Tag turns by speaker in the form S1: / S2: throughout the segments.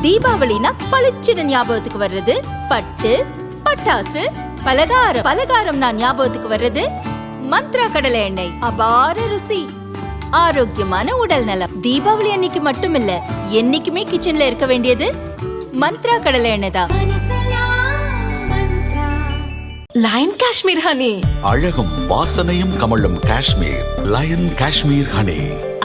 S1: தீபாவளினா பளிச்சுன்னு ஞாபகத்துக்கு வர்றது பட்டு, பட்டாசு, பலகாரம். பலகாரம்னா ஞாபகத்துக்கு வர்றது மந்த்ரா கடலை எண்ணெய். அபார ருசி, ஆரோக்கியமான உடல் நலம். தீபாவளி அன்னைக்கு மட்டும் இல்ல, என்னைக்குமே கிச்சன்ல இருக்க வேண்டியது மந்த்ரா கடலை எண்ணெய் தான்.
S2: லயன் காஷ்மீர் ஹனி,
S3: அழகும் வாசனையும் கமழும் காஷ்மீர். லயன் காஷ்மீர் ஹனி,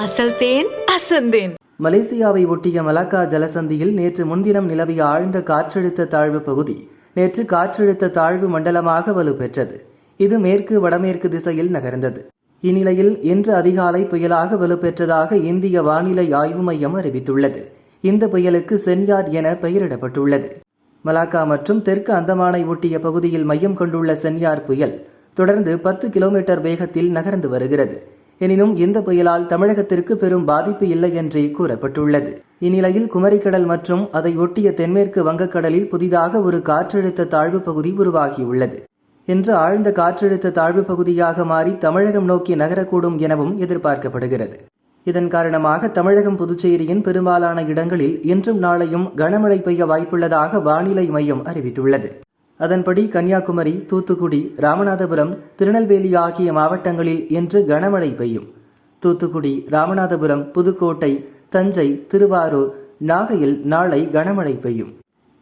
S2: அசல் தேன் அசந்தேன்.
S4: மலேசியாவை ஒட்டிய மலாக்கா ஜலசந்தியில் நேற்று முன்தினம் நிலவிய ஆழ்ந்த காற்றழுத்த தாழ்வு பகுதி நேற்று காற்றழுத்த தாழ்வு மண்டலமாக வலுப்பெற்றது. இது மேற்கு வடமேற்கு திசையில் நகர்ந்தது. இந்நிலையில் இன்று அதிகாலை புயலாக வலுப்பெற்றதாக இந்திய வானிலை ஆய்வு மையம் அறிவித்துள்ளது. இந்த புயலுக்கு சென்யார் என பெயரிடப்பட்டுள்ளது. மலாக்கா மற்றும் தெற்கு அந்தமானை ஒட்டிய பகுதியில் மையம் கொண்டுள்ள சென்யார் புயல் தொடர்ந்து 10 கிலோமீட்டர் வேகத்தில் நகர்ந்து வருகிறது. எனினும் இந்த புயலால் தமிழகத்திற்கு பெரும் பாதிப்பு இல்லை என்றே கூறப்பட்டுள்ளது. இந்நிலையில் குமரிக்கடல் மற்றும் அதை ஒட்டிய தென்மேற்கு வங்கக்கடலில் புதிதாக ஒரு காற்றழுத்த தாழ்வு பகுதி உருவாகியுள்ளது. இன்று ஆழ்ந்த காற்றழுத்த தாழ்வு பகுதியாக மாறி தமிழகம் நோக்கி நகரக்கூடும் எனவும் எதிர்பார்க்கப்படுகிறது. இதன் காரணமாக தமிழகம், புதுச்சேரியின் பெரும்பாலான இடங்களில் இன்றும் நாளையும் கனமழை பெய்ய வாய்ப்புள்ளதாக வானிலை மையம் அறிவித்துள்ளது. அதன்படி கன்னியாகுமரி, தூத்துக்குடி, ராமநாதபுரம், திருநெல்வேலி ஆகிய மாவட்டங்களில் இன்று கனமழை பெய்யும். தூத்துக்குடி, ராமநாதபுரம், புதுக்கோட்டை, தஞ்சை, திருவாரூர், நாகையில் நாளை கனமழை பெய்யும்.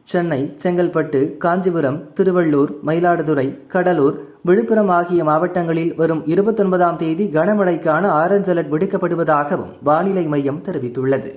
S4: சென்னை, செங்கல்பட்டு, காஞ்சிபுரம், திருவள்ளூர், மயிலாடுதுறை, கடலூர், விழுப்புரம் ஆகிய மாவட்டங்களில் வரும் 29ஆம் தேதி கனமழைக்கான ஆரஞ்ச் அலர்ட் விடுக்கப்படுவதாகவும் வானிலை மையம் தெரிவித்துள்ளது.